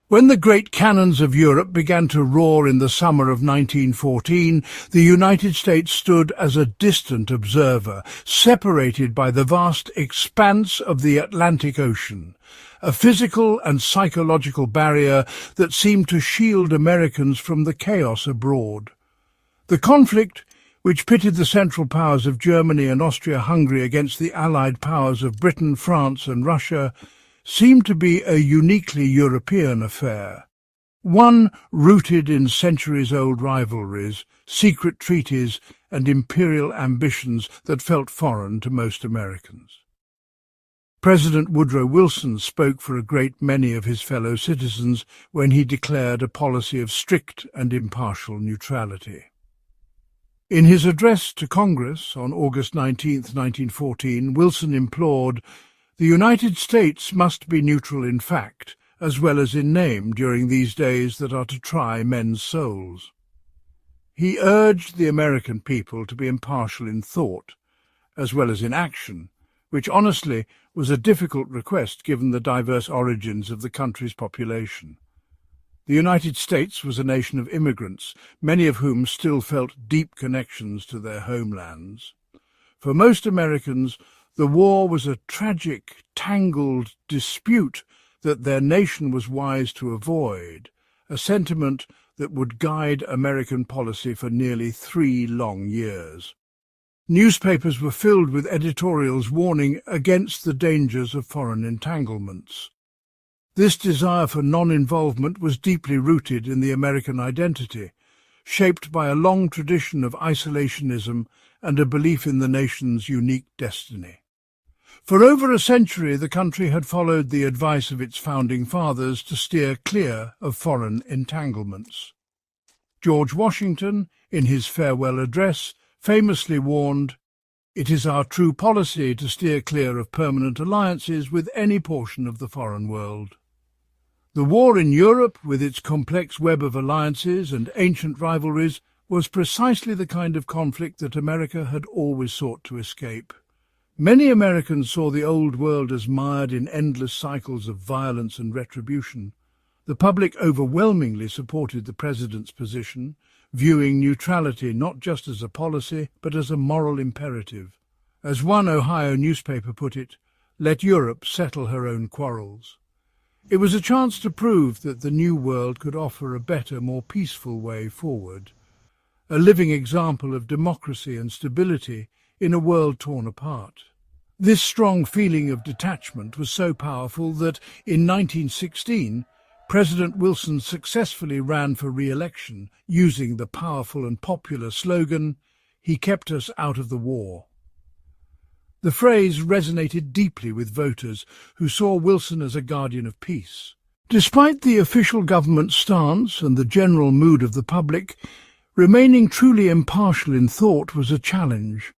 When the great cannons of Europe began to roar in the summer of 1914, the United States stood as a distant observer, separated by the vast expanse of the Atlantic Ocean, a physical and psychological barrier that seemed to shield Americans from the chaos abroad. The conflict, which pitted the Central Powers of Germany and Austria-Hungary against the Allied powers of Britain, France and Russia, seemed to be a uniquely European affair, one rooted in centuries-old rivalries, secret treaties and imperial ambitions that felt foreign to most Americans. President Woodrow Wilson spoke for a great many of his fellow citizens when he declared a policy of strict and impartial neutrality. In his address to Congress on August 19, 1914, Wilson implored, "The United States must be neutral in fact, as well as in name, during these days that are to try men's souls." He urged the American people to be impartial in thought, as well as in action, which honestly was a difficult request given the diverse origins of the country's population. The United States was a nation of immigrants, many of whom still felt deep connections to their homelands. For most Americans, the war was a tragic, tangled dispute that their nation was wise to avoid, a sentiment that would guide American policy for nearly 3 long years. Newspapers were filled with editorials warning against the dangers of foreign entanglements. This desire for non-involvement was deeply rooted in the American identity, shaped by a long tradition of isolationism and a belief in the nation's unique destiny. For over a century, the country had followed the advice of its founding fathers to steer clear of foreign entanglements. George Washington, in his farewell address, famously warned, "It is our true policy to steer clear of permanent alliances with any portion of the foreign world." The war in Europe, with its complex web of alliances and ancient rivalries, was precisely the kind of conflict that America had always sought to escape. Many Americans saw the old world as mired in endless cycles of violence and retribution. The public overwhelmingly supported the president's position, viewing neutrality not just as a policy, but as a moral imperative. As one Ohio newspaper put it, "Let Europe settle her own quarrels." It was a chance to prove that the new world could offer a better, more peaceful way forward, a living example of democracy and stability in a world torn apart. This strong feeling of detachment was so powerful that, in 1916, President Wilson successfully ran for re-election, using the powerful and popular slogan, "He kept us out of the war." The phrase resonated deeply with voters who saw Wilson as a guardian of peace. Despite the official government stance and the general mood of the public, remaining truly impartial in thought was a challenge.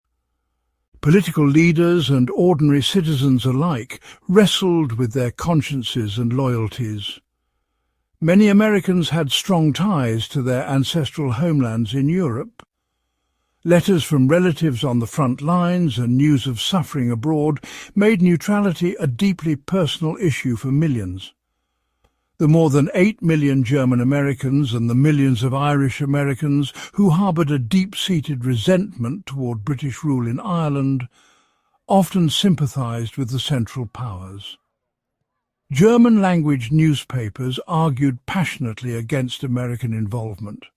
Political leaders and ordinary citizens alike wrestled with their consciences and loyalties. Many Americans had strong ties to their ancestral homelands in Europe. Letters from relatives on the front lines and news of suffering abroad made neutrality a deeply personal issue for millions. The more than 8 million German Americans and the millions of Irish Americans who harboured a deep-seated resentment toward British rule in Ireland often sympathised with the Central Powers. German-language newspapers argued passionately against American involvement,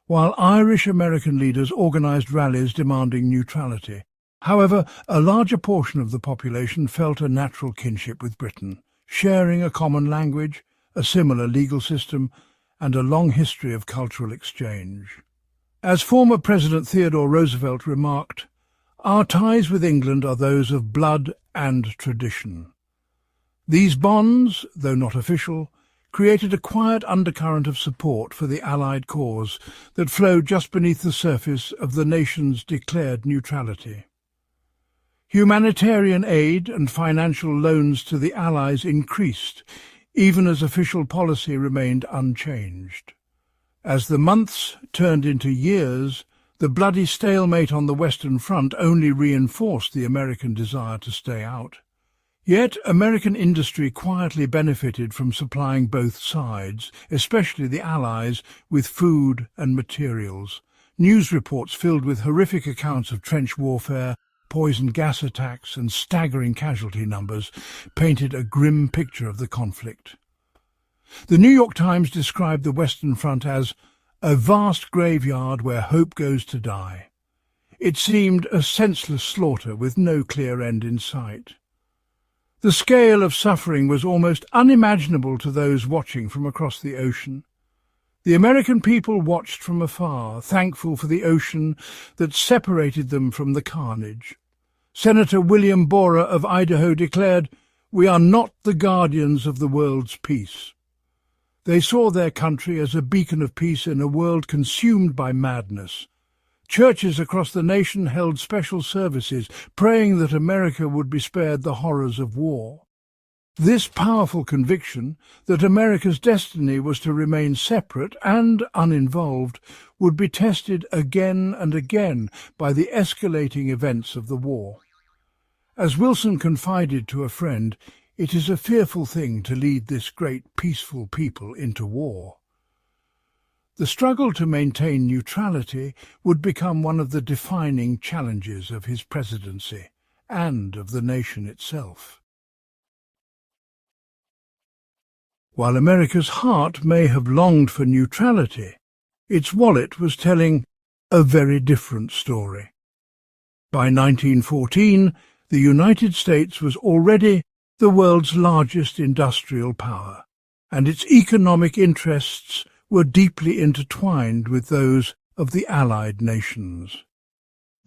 while Irish-American leaders organised rallies demanding neutrality. However, a larger portion of the population felt a natural kinship with Britain, sharing a common language, a similar legal system, and a long history of cultural exchange. As former President Theodore Roosevelt remarked, "Our ties with England are those of blood and tradition." These bonds, though not official, created a quiet undercurrent of support for the Allied cause that flowed just beneath the surface of the nation's declared neutrality. Humanitarian aid and financial loans to the Allies increased, even as official policy remained unchanged. As the months turned into years, the bloody stalemate on the Western Front only reinforced the American desire to stay out. Yet American industry quietly benefited from supplying both sides, especially the Allies, with food and materials. News reports filled with horrific accounts of trench warfare, poison gas attacks and staggering casualty numbers painted a grim picture of the conflict. The New York Times described the Western Front as a vast graveyard where hope goes to die. It seemed a senseless slaughter with no clear end in sight. The scale of suffering was almost unimaginable to those watching from across the ocean. The American people watched from afar, thankful for the ocean that separated them from the carnage. Senator William Borah of Idaho declared, "We are not the guardians of the world's peace." They saw their country as a beacon of peace in a world consumed by madness. Churches across the nation held special services, praying that America would be spared the horrors of war. This powerful conviction that America's destiny was to remain separate and uninvolved would be tested again and again by the escalating events of the war. As Wilson confided to a friend, "It is a fearful thing to lead this great peaceful people into war." The struggle to maintain neutrality would become one of the defining challenges of his presidency and of the nation itself. While America's heart may have longed for neutrality, its wallet was telling a very different story. By 1914, the United States was already the world's largest industrial power, and its economic interests were deeply intertwined with those of the Allied nations.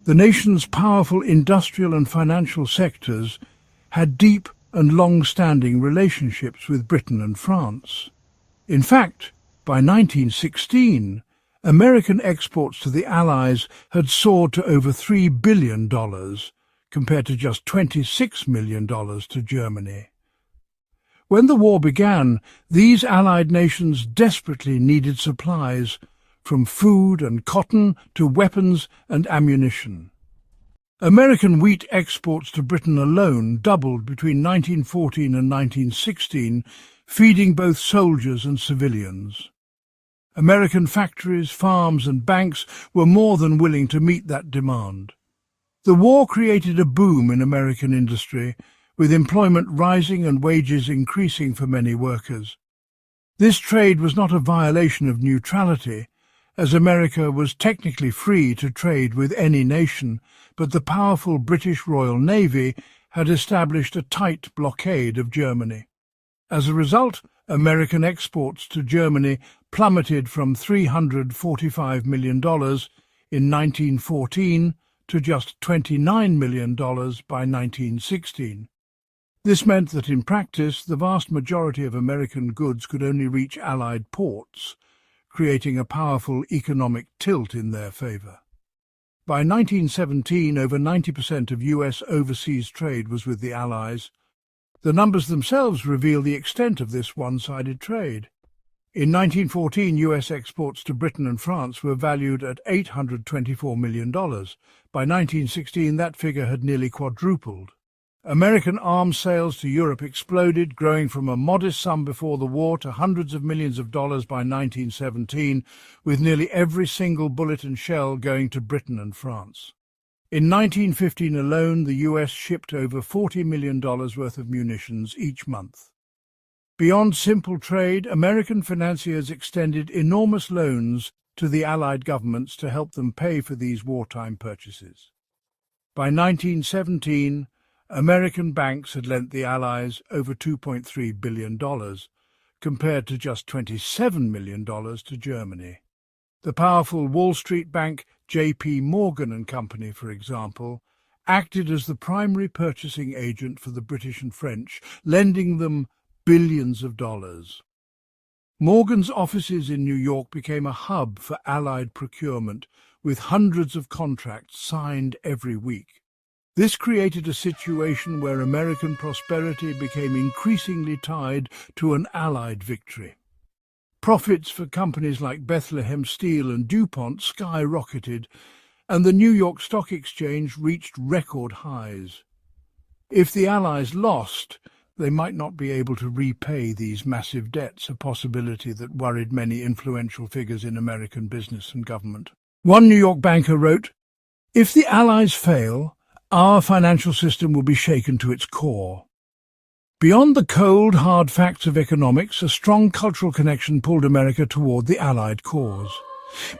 The nation's powerful industrial and financial sectors had deep and long-standing relationships with Britain and France. In fact, by 1916, American exports to the Allies had soared to over $3 billion, compared to just $26 million to Germany. When the war began, these Allied nations desperately needed supplies, from food and cotton to weapons and ammunition. American wheat exports to Britain alone doubled between 1914 and 1916, feeding both soldiers and civilians. American factories, farms and banks were more than willing to meet that demand. The war created a boom in American industry, with employment rising and wages increasing for many workers. This trade was not a violation of neutrality, as America was technically free to trade with any nation, but the powerful British Royal Navy had established a tight blockade of Germany. As a result, American exports to Germany plummeted from $345 million in 1914 to just $29 million by 1916. This meant that in practice the vast majority of American goods could only reach Allied ports, creating a powerful economic tilt in their favour. By 1917, over 90% of US overseas trade was with the Allies. The numbers themselves reveal the extent of this one-sided trade. In 1914, US exports to Britain and France were valued at $824 million. By 1916, that figure had nearly quadrupled. American arms sales to Europe exploded, growing from a modest sum before the war to hundreds of millions of dollars by 1917, with nearly every single bullet and shell going to Britain and France. In 1915 alone, the US shipped over $40 million worth of munitions each month. Beyond simple trade, American financiers extended enormous loans to the Allied governments to help them pay for these wartime purchases. By 1917, American banks had lent the Allies over $2.3 billion, compared to just $27 million to Germany. The powerful Wall Street bank J.P. Morgan and Company, for example, acted as the primary purchasing agent for the British and French, lending them billions of dollars. Morgan's offices in New York became a hub for Allied procurement, with hundreds of contracts signed every week. This created a situation where American prosperity became increasingly tied to an Allied victory. Profits for companies like Bethlehem Steel and DuPont skyrocketed, and the New York Stock Exchange reached record highs. If the Allies lost, they might not be able to repay these massive debts, a possibility that worried many influential figures in American business and government. One New York banker wrote, "If the Allies fail, our financial system will be shaken to its core." Beyond the cold, hard facts of economics, a strong cultural connection pulled America toward the Allied cause.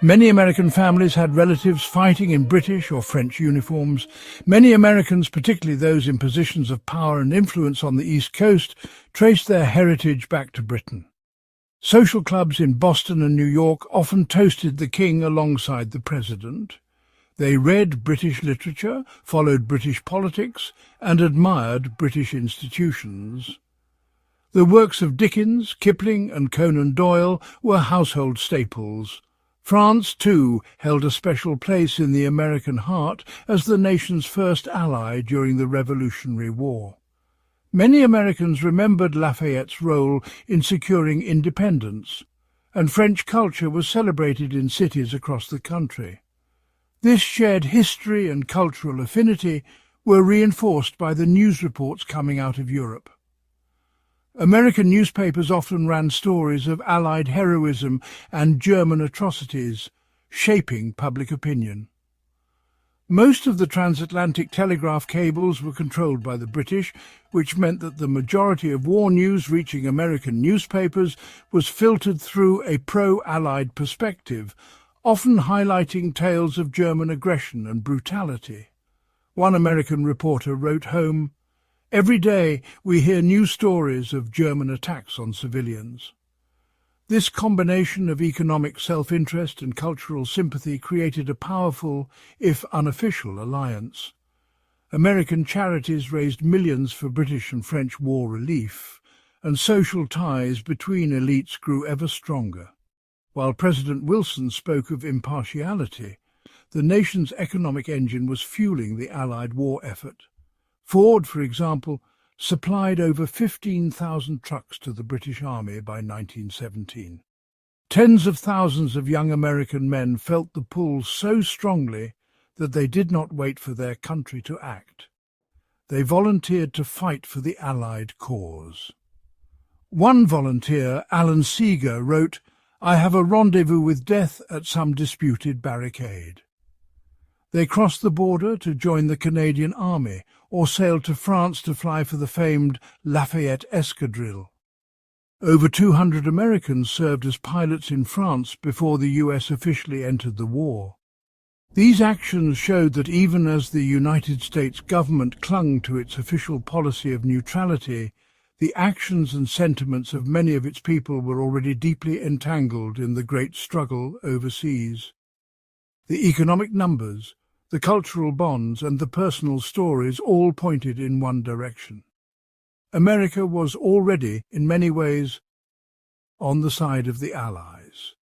Many American families had relatives fighting in British or French uniforms. Many Americans, particularly those in positions of power and influence on the East Coast, traced their heritage back to Britain. Social clubs in Boston and New York often toasted the king alongside the president. They read British literature, followed British politics, and admired British institutions. The works of Dickens, Kipling, and Conan Doyle were household staples. France, too, held a special place in the American heart as the nation's first ally during the Revolutionary War. Many Americans remembered Lafayette's role in securing independence, and French culture was celebrated in cities across the country. This shared history and cultural affinity were reinforced by the news reports coming out of Europe. American newspapers often ran stories of Allied heroism and German atrocities, shaping public opinion. Most of the transatlantic telegraph cables were controlled by the British, which meant that the majority of war news reaching American newspapers was filtered through a pro-Allied perspective, often highlighting tales of German aggression and brutality. One American reporter wrote home, "Every day we hear new stories of German attacks on civilians." This combination of economic self-interest and cultural sympathy created a powerful, if unofficial, alliance. American charities raised millions for British and French war relief, and social ties between elites grew ever stronger. While President Wilson spoke of impartiality, the nation's economic engine was fueling the Allied war effort. Ford, for example, supplied over 15,000 trucks to the British Army by 1917. Tens of thousands of young American men felt the pull so strongly that they did not wait for their country to act. They volunteered to fight for the Allied cause. One volunteer, Alan Seeger, wrote, "I have a rendezvous with death at some disputed barricade." They crossed the border to join the Canadian Army, or sailed to France to fly for the famed Lafayette Escadrille. Over 200 Americans served as pilots in France before the US officially entered the war. These actions showed that even as the United States government clung to its official policy of neutrality, the actions and sentiments of many of its people were already deeply entangled in the great struggle overseas. The economic numbers, the cultural bonds and the personal stories all pointed in one direction. America was already, in many ways, on the side of the Allies.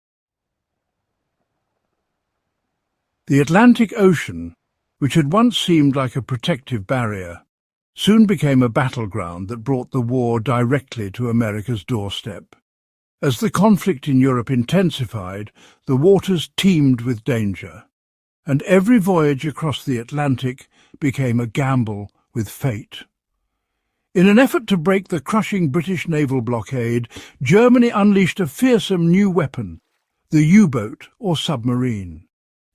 The Atlantic Ocean, which had once seemed like a protective barrier, soon became a battleground that brought the war directly to America's doorstep. As the conflict in Europe intensified, the waters teemed with danger, and every voyage across the Atlantic became a gamble with fate. In an effort to break the crushing British naval blockade, Germany unleashed a fearsome new weapon, the U-boat or submarine.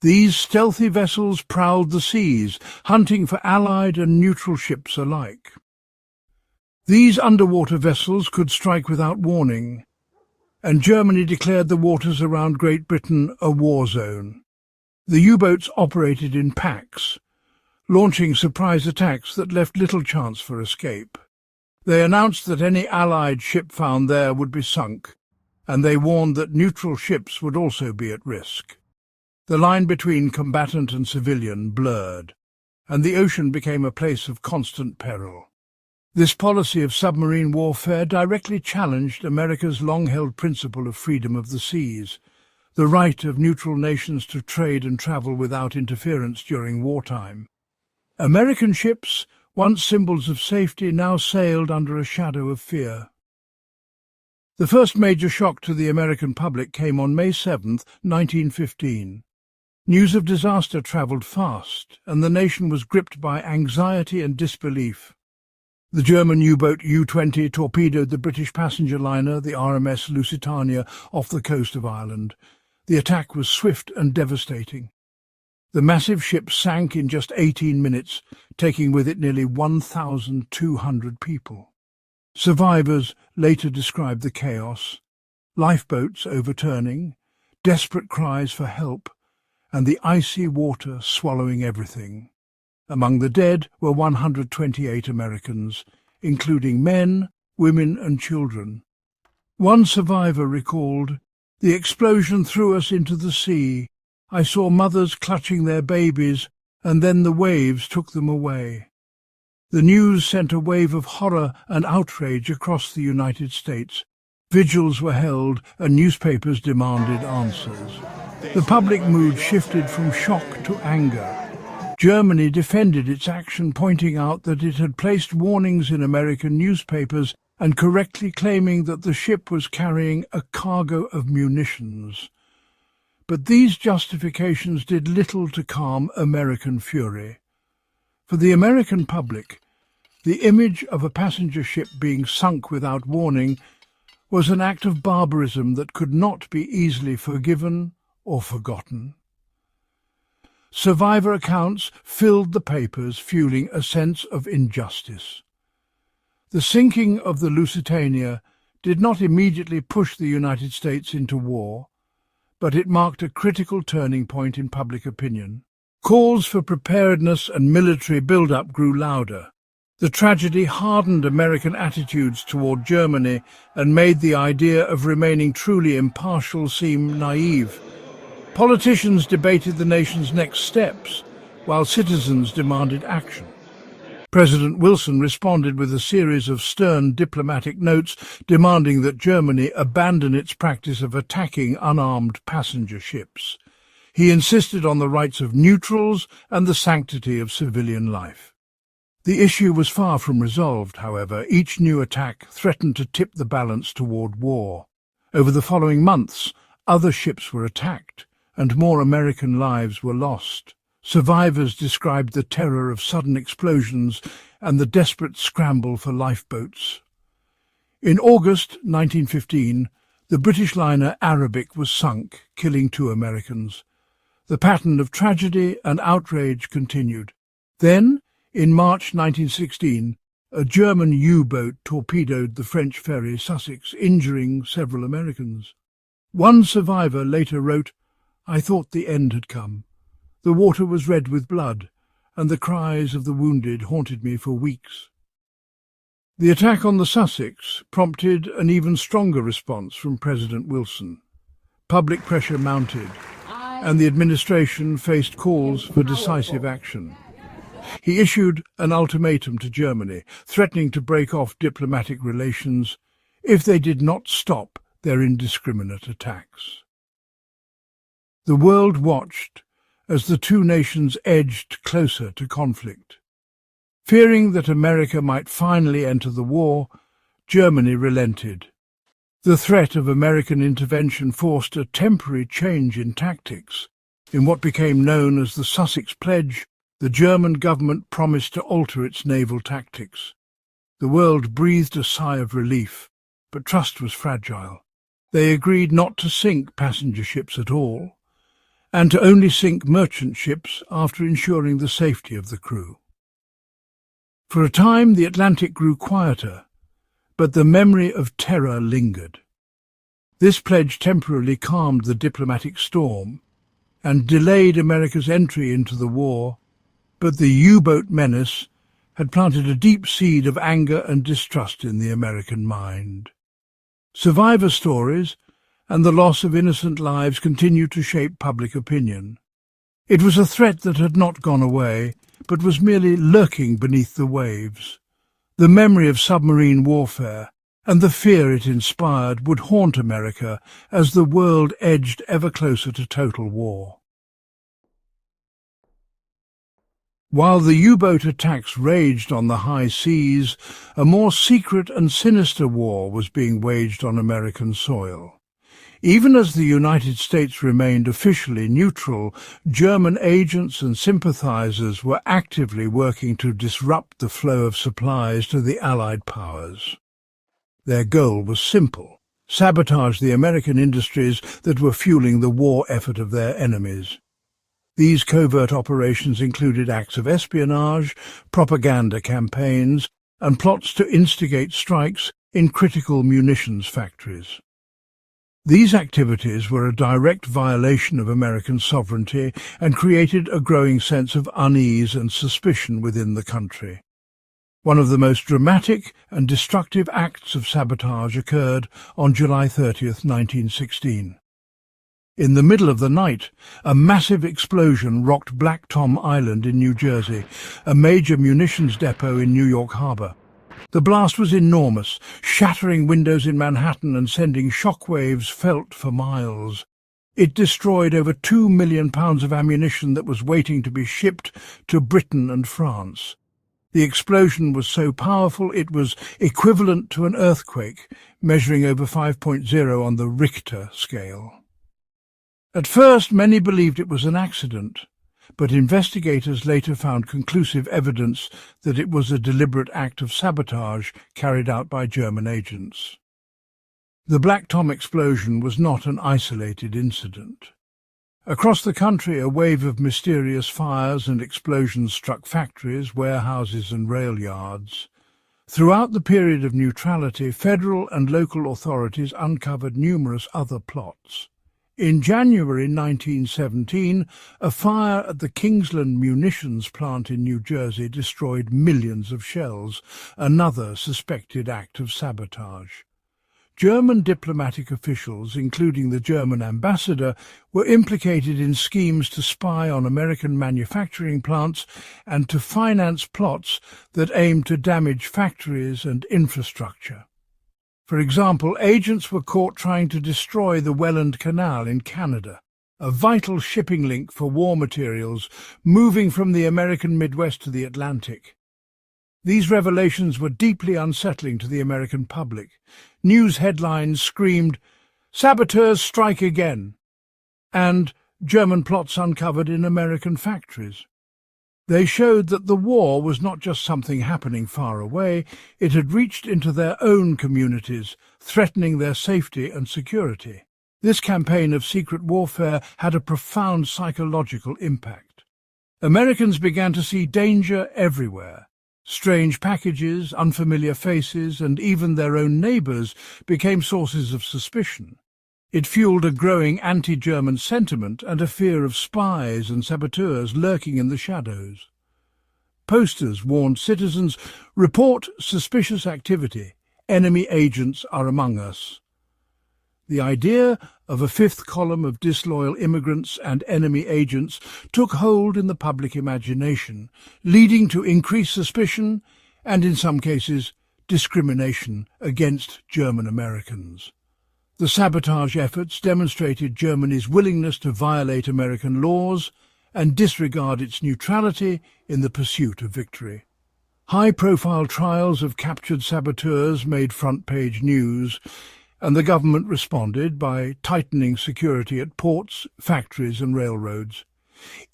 These stealthy vessels prowled the seas, hunting for Allied and neutral ships alike. These underwater vessels could strike without warning, and Germany declared the waters around Great Britain a war zone. The U-boats operated in packs, launching surprise attacks that left little chance for escape. They announced that any Allied ship found there would be sunk, and they warned that neutral ships would also be at risk. The line between combatant and civilian blurred, and the ocean became a place of constant peril. This policy of submarine warfare directly challenged America's long-held principle of freedom of the seas, the right of neutral nations to trade and travel without interference during wartime. American ships, once symbols of safety, now sailed under a shadow of fear. The first major shock to the American public came on May 7, 1915. News of disaster travelled fast, and the nation was gripped by anxiety and disbelief. The German U-boat U-20 torpedoed the British passenger liner, the RMS Lusitania, off the coast of Ireland. The attack was swift and devastating. The massive ship sank in just 18 minutes, taking with it nearly 1,200 people. Survivors later described the chaos: lifeboats overturning, desperate cries for help, and the icy water swallowing everything. Among the dead were 128 Americans, including men, women and children. One survivor recalled, "The explosion threw us into the sea. I saw mothers clutching their babies, and then the waves took them away." The news sent a wave of horror and outrage across the United States. Vigils were held and newspapers demanded answers. The public mood shifted from shock to anger. Germany defended its action, pointing out that it had placed warnings in American newspapers and correctly claiming that the ship was carrying a cargo of munitions. But these justifications did little to calm American fury. For the American public, the image of a passenger ship being sunk without warning was an act of barbarism that could not be easily forgiven or forgotten. Survivor accounts filled the papers, fueling a sense of injustice. The sinking of the Lusitania did not immediately push the United States into war, but it marked a critical turning point in public opinion. Calls for preparedness and military build-up grew louder. The tragedy hardened American attitudes toward Germany and made the idea of remaining truly impartial seem naive. Politicians debated the nation's next steps, while citizens demanded action. President Wilson responded with a series of stern diplomatic notes demanding that Germany abandon its practice of attacking unarmed passenger ships. He insisted on the rights of neutrals and the sanctity of civilian life. The issue was far from resolved, however. Each new attack threatened to tip the balance toward war. Over the following months, other ships were attacked, and more American lives were lost. Survivors described the terror of sudden explosions and the desperate scramble for lifeboats. In August 1915, the British liner Arabic was sunk, killing 2 Americans. The pattern of tragedy and outrage continued. Then, in March 1916, a German U-boat torpedoed the French ferry Sussex, injuring several Americans. One survivor later wrote, "I thought the end had come. The water was red with blood, and the cries of the wounded haunted me for weeks." The attack on the Sussex prompted an even stronger response from President Wilson. Public pressure mounted, and the administration faced calls for decisive action. He issued an ultimatum to Germany, threatening to break off diplomatic relations if they did not stop their indiscriminate attacks. The world watched as the two nations edged closer to conflict. Fearing that America might finally enter the war, Germany relented. The threat of American intervention forced a temporary change in tactics. In what became known as the Sussex Pledge, the German government promised to alter its naval tactics. The world breathed a sigh of relief, but trust was fragile. They agreed not to sink passenger ships at all, and to only sink merchant ships after ensuring the safety of the crew. For a time the Atlantic grew quieter, but the memory of terror lingered. This pledge temporarily calmed the diplomatic storm and delayed America's entry into the war, but the U-boat menace had planted a deep seed of anger and distrust in the American mind. Survivor stories and the loss of innocent lives continued to shape public opinion. It was a threat that had not gone away, but was merely lurking beneath the waves. The memory of submarine warfare and the fear it inspired would haunt America as the world edged ever closer to total war. While the U-boat attacks raged on the high seas, a more secret and sinister war was being waged on American soil. Even as the United States remained officially neutral, German agents and sympathizers were actively working to disrupt the flow of supplies to the Allied powers. Their goal was simple: sabotage the American industries that were fueling the war effort of their enemies. These covert operations included acts of espionage, propaganda campaigns, and plots to instigate strikes in critical munitions factories. These activities were a direct violation of American sovereignty and created a growing sense of unease and suspicion within the country. One of the most dramatic and destructive acts of sabotage occurred on July 30th, 1916. In the middle of the night, a massive explosion rocked Black Tom Island in New Jersey, a major munitions depot in New York Harbor. The blast was enormous, shattering windows in Manhattan and sending shockwaves felt for miles. It destroyed over 2 million pounds of ammunition that was waiting to be shipped to Britain and France. The explosion was so powerful it was equivalent to an earthquake, measuring over 5.0 on the Richter scale. At first, many believed it was an accident, but investigators later found conclusive evidence that it was a deliberate act of sabotage carried out by German agents. The Black Tom explosion was not an isolated incident. Across the country, a wave of mysterious fires and explosions struck factories, warehouses and rail yards. Throughout the period of neutrality, federal and local authorities uncovered numerous other plots. In January 1917, a fire at the Kingsland munitions plant in New Jersey destroyed millions of shells, another suspected act of sabotage. German diplomatic officials, including the German ambassador, were implicated in schemes to spy on American manufacturing plants and to finance plots that aimed to damage factories and infrastructure. For example, agents were caught trying to destroy the Welland Canal in Canada, a vital shipping link for war materials moving from the American Midwest to the Atlantic. These revelations were deeply unsettling to the American public. News headlines screamed, "Saboteurs strike again," and "German plots uncovered in American factories." They showed that the war was not just something happening far away, it had reached into their own communities, threatening their safety and security. This campaign of secret warfare had a profound psychological impact. Americans began to see danger everywhere. Strange packages, unfamiliar faces, and even their own neighbours became sources of suspicion. It fueled a growing anti-German sentiment and a fear of spies and saboteurs lurking in the shadows. Posters warned citizens, "Report suspicious activity. Enemy agents are among us." The idea of a fifth column of disloyal immigrants and enemy agents took hold in the public imagination, leading to increased suspicion and, in some cases, discrimination against German Americans. The sabotage efforts demonstrated Germany's willingness to violate American laws and disregard its neutrality in the pursuit of victory. High-profile trials of captured saboteurs made front-page news, and the government responded by tightening security at ports, factories and railroads.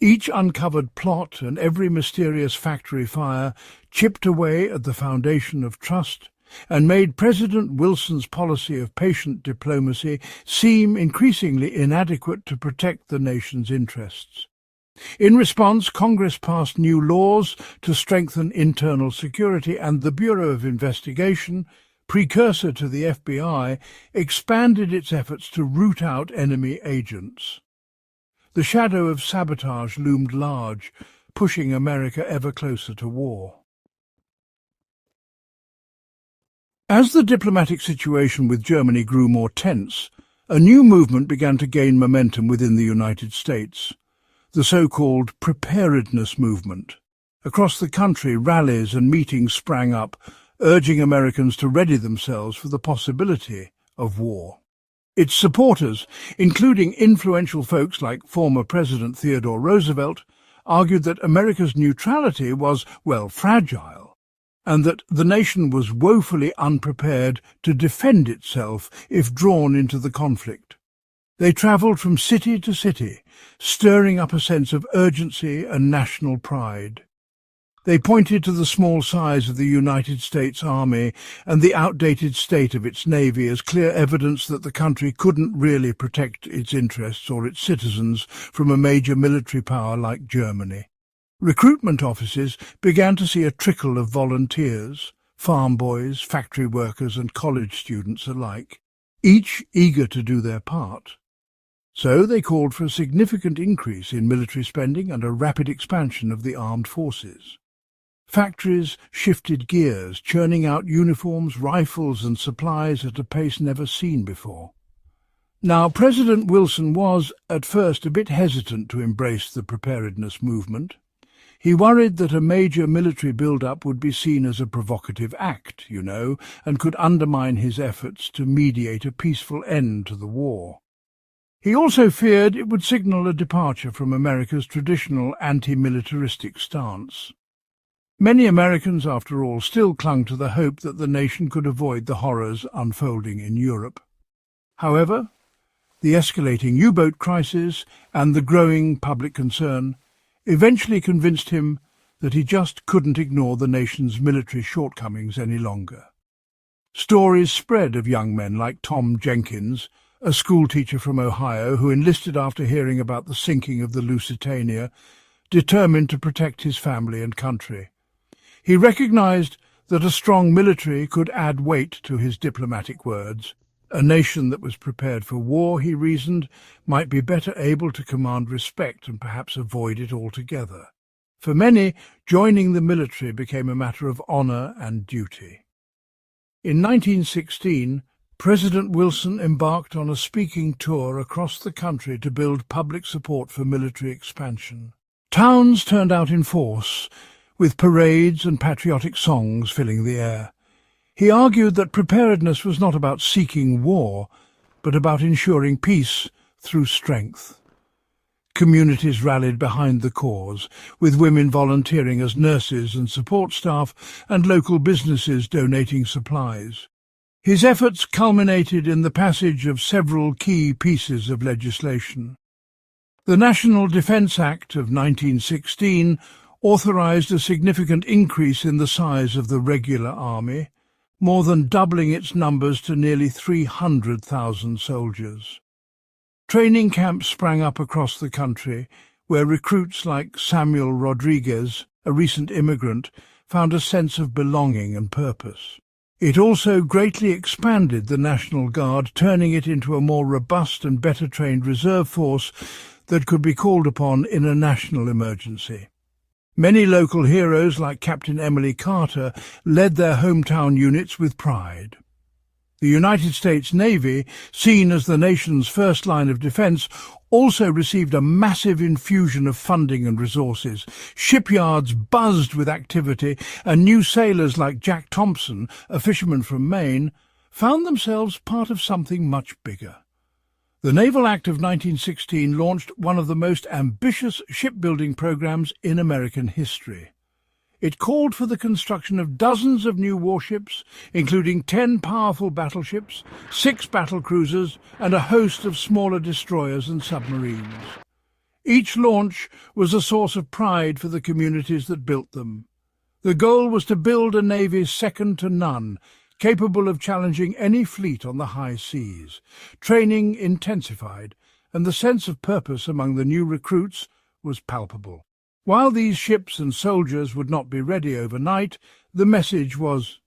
Each uncovered plot and every mysterious factory fire chipped away at the foundation of trust and made President Wilson's policy of patient diplomacy seem increasingly inadequate to protect the nation's interests. In response, Congress passed new laws to strengthen internal security, and the Bureau of Investigation, precursor to the FBI, expanded its efforts to root out enemy agents. The shadow of sabotage loomed large, pushing America ever closer to war. As the diplomatic situation with Germany grew more tense, a new movement began to gain momentum within the United States, the so-called preparedness movement. Across the country, rallies and meetings sprang up, urging Americans to ready themselves for the possibility of war. Its supporters, including influential folks like former President Theodore Roosevelt, argued that America's neutrality was, well, fragile, and that the nation was woefully unprepared to defend itself if drawn into the conflict. They travelled from city to city, stirring up a sense of urgency and national pride. They pointed to the small size of the United States Army and the outdated state of its navy as clear evidence that the country couldn't really protect its interests or its citizens from a major military power like Germany. Recruitment offices began to see a trickle of volunteers, farm boys, factory workers and college students alike, each eager to do their part. So they called for a significant increase in military spending and a rapid expansion of the armed forces. Factories shifted gears, churning out uniforms, rifles and supplies at a pace never seen before. Now, President Wilson was, at first, a bit hesitant to embrace the preparedness movement. He worried that a major military build-up would be seen as a provocative act, and could undermine his efforts to mediate a peaceful end to the war. He also feared it would signal a departure from America's traditional anti-militaristic stance. Many Americans, after all, still clung to the hope that the nation could avoid the horrors unfolding in Europe. However, the escalating U-boat crisis and the growing public concern eventually convinced him that he just couldn't ignore the nation's military shortcomings any longer. Stories spread of young men like Tom Jenkins, a schoolteacher from Ohio who enlisted after hearing about the sinking of the Lusitania, determined to protect his family and country. He recognized that a strong military could add weight to his diplomatic words. A nation that was prepared for war, he reasoned, might be better able to command respect and perhaps avoid it altogether. For many, joining the military became a matter of honor and duty. In 1916, President Wilson embarked on a speaking tour across the country to build public support for military expansion. Towns turned out in force, with parades and patriotic songs filling the air. He argued that preparedness was not about seeking war, but about ensuring peace through strength. Communities rallied behind the cause, with women volunteering as nurses and support staff and local businesses donating supplies. His efforts culminated in the passage of several key pieces of legislation. The National Defence Act of 1916 authorised a significant increase in the size of the regular army, more than doubling its numbers to nearly 300,000 soldiers. Training camps sprang up across the country, where recruits like Samuel Rodriguez, a recent immigrant, found a sense of belonging and purpose. It also greatly expanded the National Guard, turning it into a more robust and better-trained reserve force that could be called upon in a national emergency. Many local heroes like Captain Emily Carter led their hometown units with pride. The United States Navy, seen as the nation's first line of defence, also received a massive infusion of funding and resources. Shipyards buzzed with activity, and new sailors like Jack Thompson, a fisherman from Maine, found themselves part of something much bigger. The Naval Act of 1916 launched one of the most ambitious shipbuilding programs in American history. It called for the construction of dozens of new warships, including 10 powerful battleships, 6 battlecruisers, and a host of smaller destroyers and submarines. Each launch was a source of pride for the communities that built them. The goal was to build a navy second to none, capable of challenging any fleet on the high seas. Training intensified, and the sense of purpose among the new recruits was palpable. While these ships and soldiers would not be ready overnight, the message was,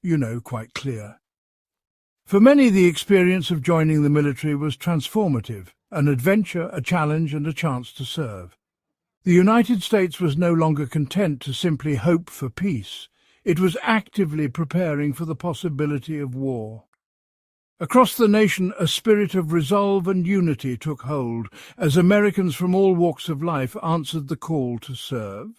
quite clear. For many, the experience of joining the military was transformative, an adventure, a challenge, and a chance to serve. The United States was no longer content to simply hope for peace. It was actively preparing for the possibility of war. Across the nation, a spirit of resolve and unity took hold as Americans from all walks of life answered the call to serve.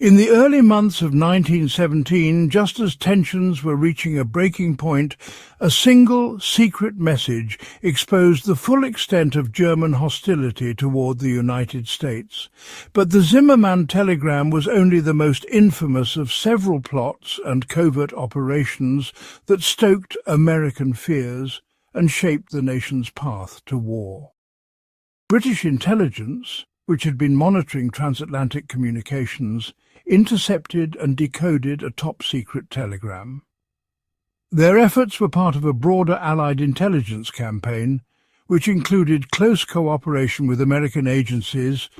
In the early months of 1917, just as tensions were reaching a breaking point, a single secret message exposed the full extent of German hostility toward the United States. But the Zimmermann telegram was only the most infamous of several plots and covert operations that stoked American fears and shaped the nation's path to war. British intelligence, which had been monitoring transatlantic communications, intercepted and decoded a top-secret telegram. Their efforts were part of a broader Allied intelligence campaign, which included close cooperation with American agencies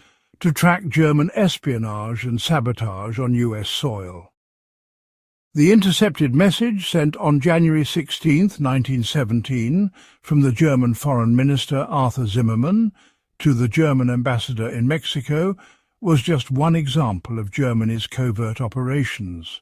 to track German espionage and sabotage on US soil. The intercepted message, sent on January 16, 1917, from the German Foreign Minister Arthur Zimmermann to the German ambassador in Mexico, was just one example of Germany's covert operations.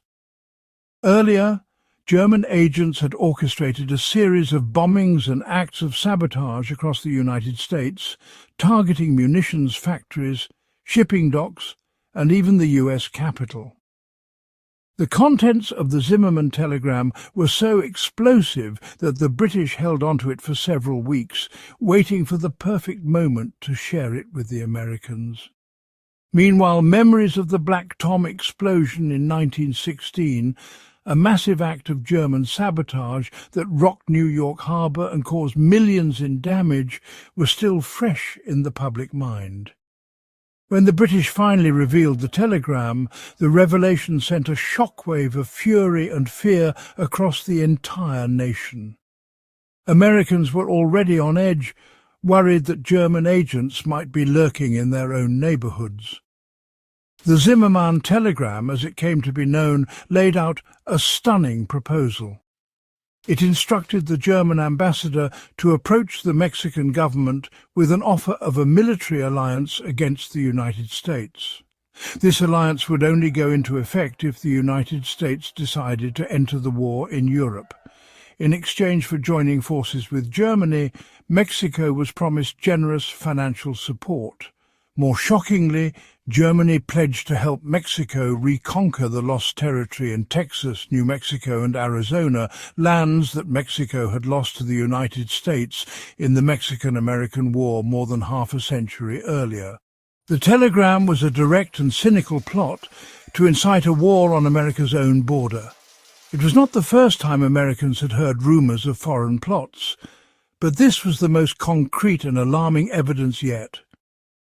Earlier, German agents had orchestrated a series of bombings and acts of sabotage across the United States, targeting munitions factories, shipping docks, and even the US Capitol. The contents of the Zimmermann telegram were so explosive that the British held onto it for several weeks, waiting for the perfect moment to share it with the Americans. Meanwhile, memories of the Black Tom explosion in 1916, a massive act of German sabotage that rocked New York Harbor and caused millions in damage, were still fresh in the public mind. When the British finally revealed the telegram, the revelation sent a shockwave of fury and fear across the entire nation. Americans were already on edge, worried that German agents might be lurking in their own neighbourhoods. The Zimmermann telegram, as it came to be known, laid out a stunning proposal. It instructed the German ambassador to approach the Mexican government with an offer of a military alliance against the United States. This alliance would only go into effect if the United States decided to enter the war in Europe. In exchange for joining forces with Germany, Mexico was promised generous financial support. More shockingly, Germany pledged to help Mexico reconquer the lost territory in Texas, New Mexico and Arizona, lands that Mexico had lost to the United States in the Mexican-American War more than half a century earlier. The telegram was a direct and cynical plot to incite a war on America's own border. It was not the first time Americans had heard rumours of foreign plots, but this was the most concrete and alarming evidence yet.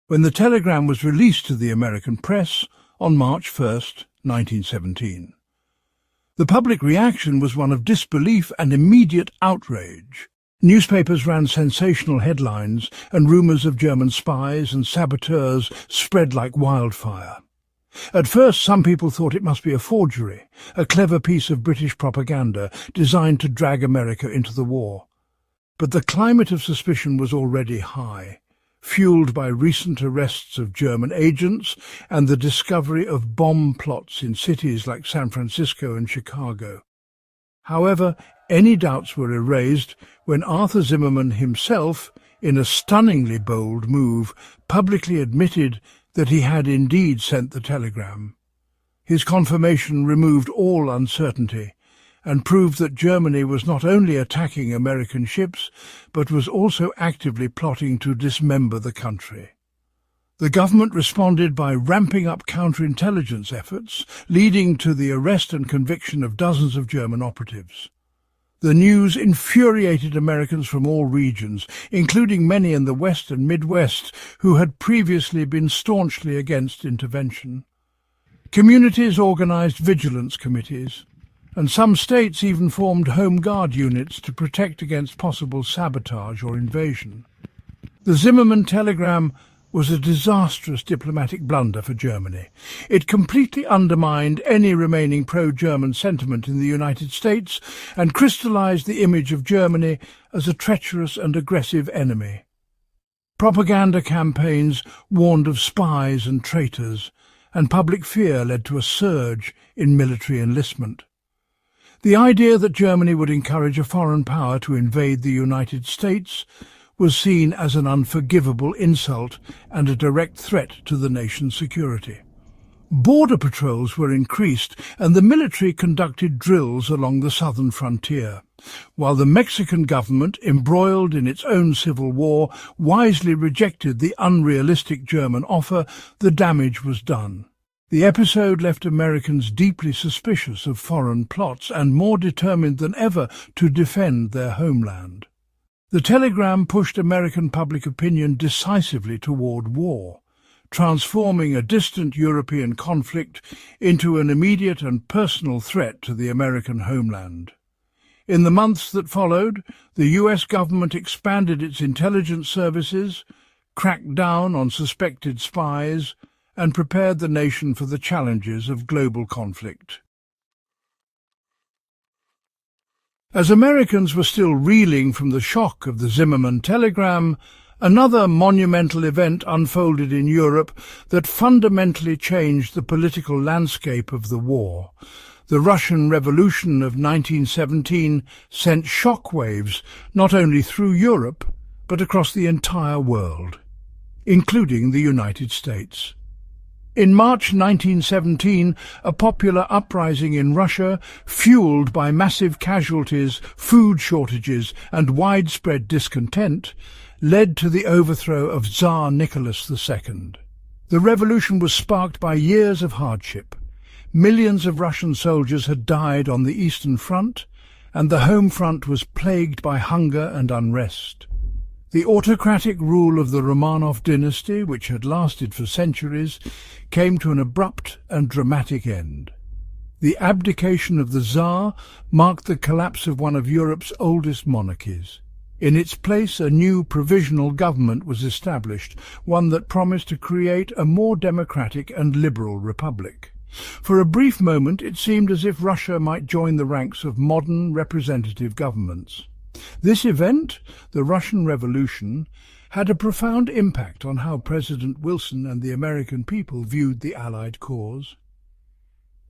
When the telegram was released to the American press on March 1, 1917. The public reaction was one of disbelief and immediate outrage. Newspapers ran sensational headlines, and rumours of German spies and saboteurs spread like wildfire. At first, some people thought it must be a forgery, a clever piece of British propaganda designed to drag America into the war. But the climate of suspicion was already high, fueled by recent arrests of German agents and the discovery of bomb plots in cities like San Francisco and Chicago. However, any doubts were erased when Arthur Zimmermann himself, in a stunningly bold move, publicly admitted that he had indeed sent the telegram. His confirmation removed all uncertainty and proved that Germany was not only attacking American ships, but was also actively plotting to dismember the country. The government responded by ramping up counterintelligence efforts, leading to the arrest and conviction of dozens of German operatives. The news infuriated Americans from all regions, including many in the West and Midwest who had previously been staunchly against intervention. Communities organized vigilance committees, and some states even formed Home Guard units to protect against possible sabotage or invasion. The Zimmermann telegram was a disastrous diplomatic blunder for Germany. It completely undermined any remaining pro-German sentiment in the United States and crystallized the image of Germany as a treacherous and aggressive enemy. Propaganda campaigns warned of spies and traitors, and public fear led to a surge in military enlistment. The idea that Germany would encourage a foreign power to invade the United States was seen as an unforgivable insult and a direct threat to the nation's security. Border patrols were increased, and the military conducted drills along the southern frontier. While the Mexican government, embroiled in its own civil war, wisely rejected the unrealistic German offer, the damage was done. The episode left Americans deeply suspicious of foreign plots and more determined than ever to defend their homeland. The telegram pushed American public opinion decisively toward war, transforming a distant European conflict into an immediate and personal threat to the American homeland. In the months that followed, the US government expanded its intelligence services, cracked down on suspected spies, and prepared the nation for the challenges of global conflict. As Americans were still reeling from the shock of the Zimmermann telegram, another monumental event unfolded in Europe that fundamentally changed the political landscape of the war. The Russian Revolution of 1917 sent shockwaves not only through Europe, but across the entire world, including the United States. In March 1917, a popular uprising in Russia, fueled by massive casualties, food shortages and widespread discontent, led to the overthrow of Tsar Nicholas II. The revolution was sparked by years of hardship. Millions of Russian soldiers had died on the Eastern Front, and the home front was plagued by hunger and unrest. The autocratic rule of the Romanov dynasty, which had lasted for centuries, came to an abrupt and dramatic end. The abdication of the Tsar marked the collapse of one of Europe's oldest monarchies. In its place, a new provisional government was established, one that promised to create a more democratic and liberal republic. For a brief moment, it seemed as if Russia might join the ranks of modern representative governments. This event, the Russian Revolution, had a profound impact on how President Wilson and the American people viewed the Allied cause.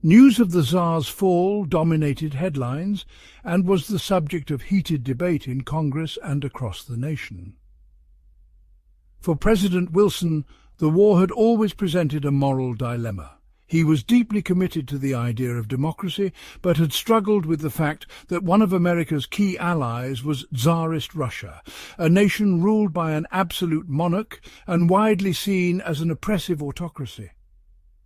News of the Tsar's fall dominated headlines and was the subject of heated debate in Congress and across the nation. For President Wilson, the war had always presented a moral dilemma. He was deeply committed to the idea of democracy, but had struggled with the fact that one of America's key allies was Tsarist Russia, a nation ruled by an absolute monarch and widely seen as an oppressive autocracy.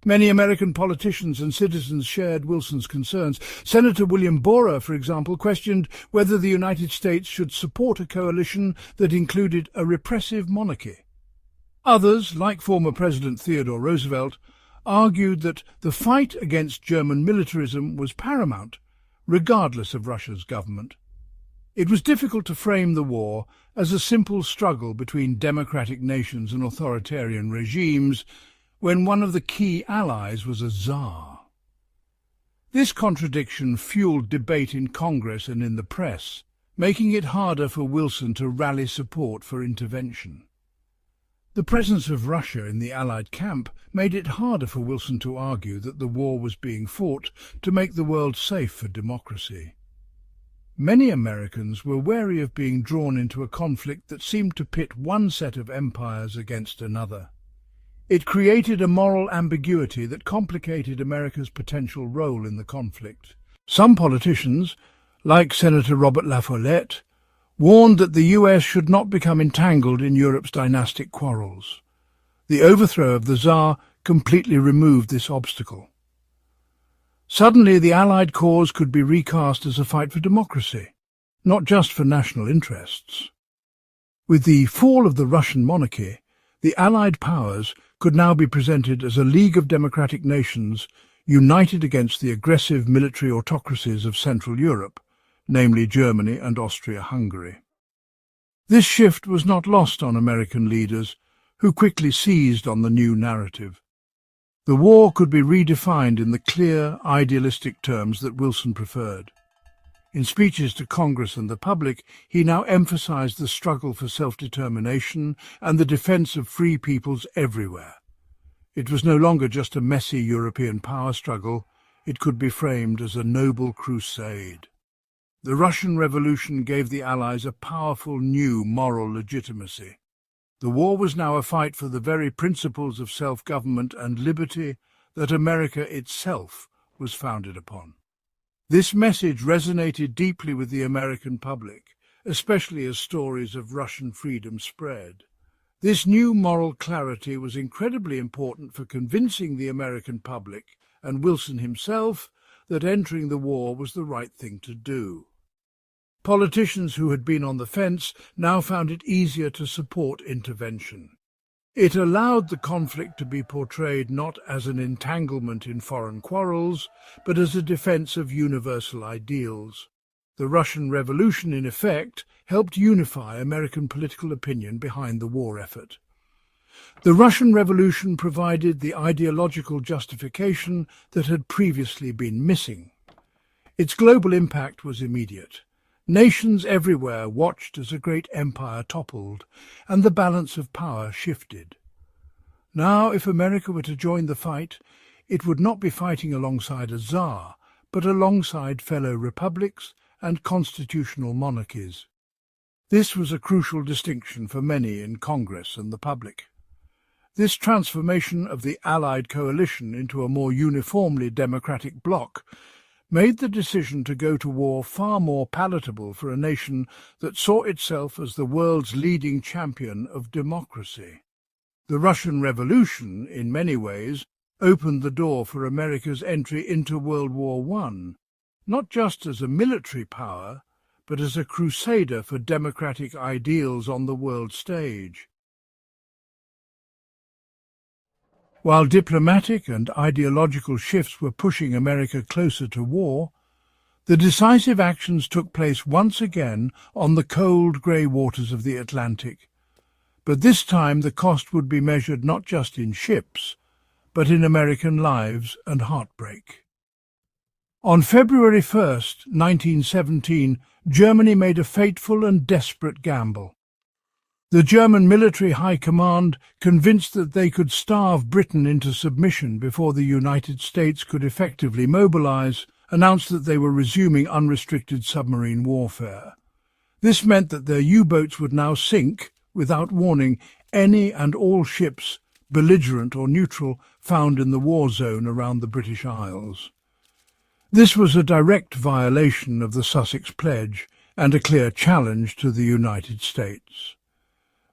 Many American politicians and citizens shared Wilson's concerns. Senator William Borah, for example, questioned whether the United States should support a coalition that included a repressive monarchy. Others, like former President Theodore Roosevelt, argued that the fight against German militarism was paramount, regardless of Russia's government. It was difficult to frame the war as a simple struggle between democratic nations and authoritarian regimes when one of the key allies was a Tsar. This contradiction fueled debate in Congress and in the press, making it harder for Wilson to rally support for intervention. The presence of Russia in the Allied camp made it harder for Wilson to argue that the war was being fought to make the world safe for democracy. Many Americans were wary of being drawn into a conflict that seemed to pit one set of empires against another. It created a moral ambiguity that complicated America's potential role in the conflict. Some politicians, like Senator Robert La Follette, warned that the US should not become entangled in Europe's dynastic quarrels. The overthrow of the Tsar completely removed this obstacle. Suddenly, the Allied cause could be recast as a fight for democracy, not just for national interests. With the fall of the Russian monarchy, the Allied powers could now be presented as a league of democratic nations united against the aggressive military autocracies of Central Europe, namely Germany and Austria-Hungary. This shift was not lost on American leaders, who quickly seized on the new narrative. The war could be redefined in the clear, idealistic terms that Wilson preferred. In speeches to Congress and the public, he now emphasized the struggle for self-determination and the defense of free peoples everywhere. It was no longer just a messy European power struggle, it could be framed as a noble crusade. The Russian Revolution gave the Allies a powerful new moral legitimacy. The war was now a fight for the very principles of self-government and liberty that America itself was founded upon. This message resonated deeply with the American public, especially as stories of Russian freedom spread. This new moral clarity was incredibly important for convincing the American public, and Wilson himself, that entering the war was the right thing to do. Politicians who had been on the fence now found it easier to support intervention. It allowed the conflict to be portrayed not as an entanglement in foreign quarrels, but as a defense of universal ideals. The Russian Revolution, in effect, helped unify American political opinion behind the war effort. The Russian Revolution provided the ideological justification that had previously been missing. Its global impact was immediate. Nations everywhere watched as a great empire toppled, and the balance of power shifted. Now, if America were to join the fight, it would not be fighting alongside a Tsar, but alongside fellow republics and constitutional monarchies. This was a crucial distinction for many in Congress and the public. This transformation of the Allied coalition into a more uniformly democratic bloc made the decision to go to war far more palatable for a nation that saw itself as the world's leading champion of democracy. The Russian Revolution, in many ways, opened the door for America's entry into World War I, not just as a military power, but as a crusader for democratic ideals on the world stage. While diplomatic and ideological shifts were pushing America closer to war, the decisive actions took place once again on the cold grey waters of the Atlantic. But this time the cost would be measured not just in ships, but in American lives and heartbreak. On February 1st, 1917, Germany made a fateful and desperate gamble. The German military high command, convinced that they could starve Britain into submission before the United States could effectively mobilize, announced that they were resuming unrestricted submarine warfare. This meant that their U-boats would now sink, without warning, any and all ships, belligerent or neutral, found in the war zone around the British Isles. This was a direct violation of the Sussex Pledge and a clear challenge to the United States.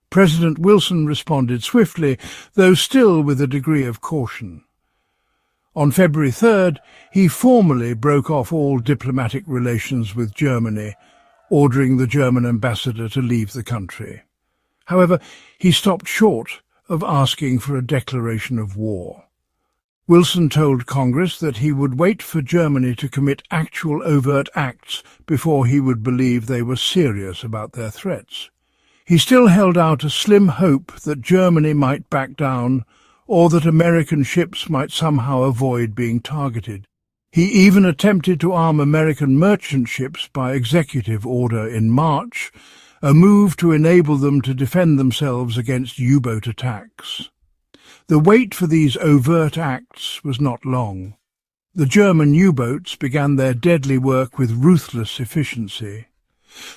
President Wilson responded swiftly, though still with a degree of caution. On February 3rd, he formally broke off all diplomatic relations with Germany, ordering the German ambassador to leave the country. However, he stopped short of asking for a declaration of war. Wilson told Congress that he would wait for Germany to commit actual overt acts before he would believe they were serious about their threats. He still held out a slim hope that Germany might back down, or that American ships might somehow avoid being targeted. He even attempted to arm American merchant ships by executive order in March, a move to enable them to defend themselves against U-boat attacks. The wait for these overt acts was not long. The German U-boats began their deadly work with ruthless efficiency.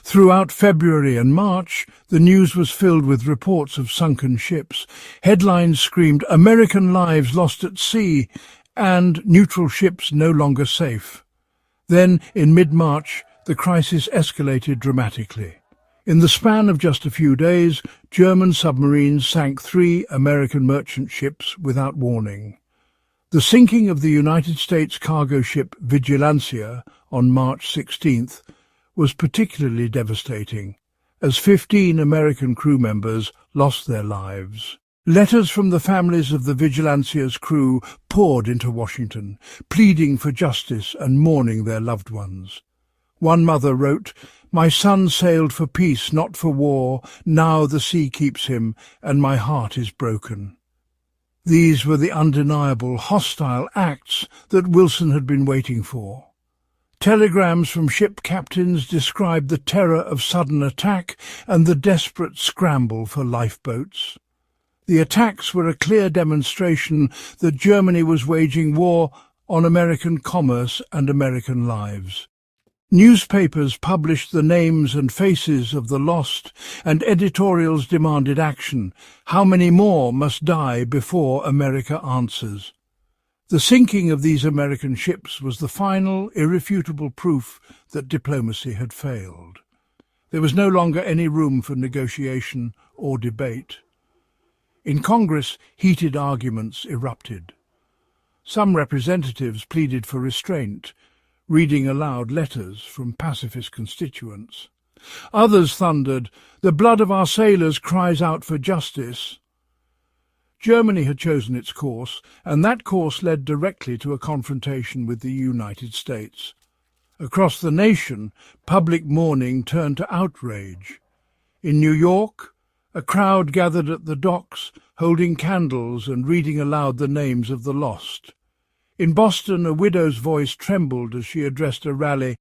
Throughout February and March, the news was filled with reports of sunken ships. Headlines screamed, "American lives lost at sea," and "neutral ships no longer safe." Then, in mid-March, the crisis escalated dramatically. In the span of just a few days, German submarines sank 3 American merchant ships without warning. The sinking of the United States cargo ship Vigilancia on March 16th was particularly devastating, as 15 American crew members lost their lives. Letters from the families of the Vigilancia's crew poured into Washington, pleading for justice and mourning their loved ones. One mother wrote, "My son sailed for peace, not for war. Now the sea keeps him, and my heart is broken." These were the undeniable, hostile acts that Wilson had been waiting for. Telegrams from ship captains described the terror of sudden attack and the desperate scramble for lifeboats. The attacks were a clear demonstration that Germany was waging war on American commerce and American lives. Newspapers published the names and faces of the lost, and editorials demanded action. How many more must die before America answers? The sinking of these American ships was the final, irrefutable proof that diplomacy had failed. There was no longer any room for negotiation or debate. In Congress, heated arguments erupted. Some representatives pleaded for restraint. reading aloud letters from pacifist constituents. Others thundered, "The blood of our sailors cries out for justice." Germany had chosen its course, and that course led directly to a confrontation with the United States. Across the nation, public mourning turned to outrage. In New York, a crowd gathered at the docks, holding candles and reading aloud the names of the lost. In Boston, a widow's voice trembled as she addressed a rally.